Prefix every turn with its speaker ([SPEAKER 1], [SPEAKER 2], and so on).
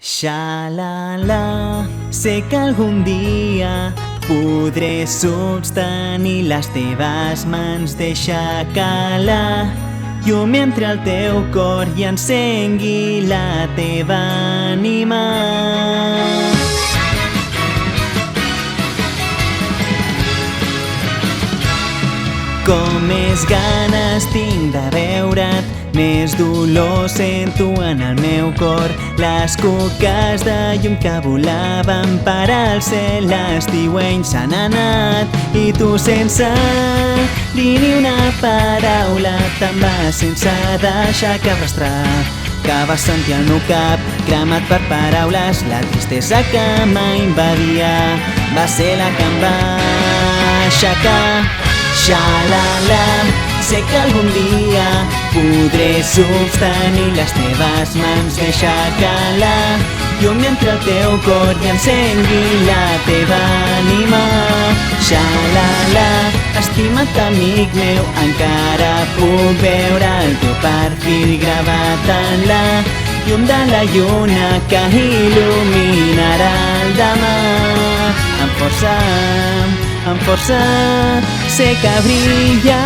[SPEAKER 1] Xa-la-la, sé que algun dia podré sostenir les teves mans. Deixa que la llum entre al teu cor i encengui la teva ànima. Com més ganes tinc de veure't, més dolor sento en el meu cor. Les cuques de llum que volaven per al cel l'estiueny s'han anat, i tu sense dir ni una paraula te'n vas sense deixar cap rastrat que vas sentir al meu cap, cremat per paraules. La tristesa que m'invadia va ser la que em va aixecar. Xa-la-la, sé que algun dia podré sostenir les teves mans. Deixa que la llum entre el teu cor i encengui la teva ànima. Xa-la-la, estima't amic meu, encara puc veure el teu perfil gravat en la llum de la lluna que il·luminarà el demà. Amb força, sé que brilla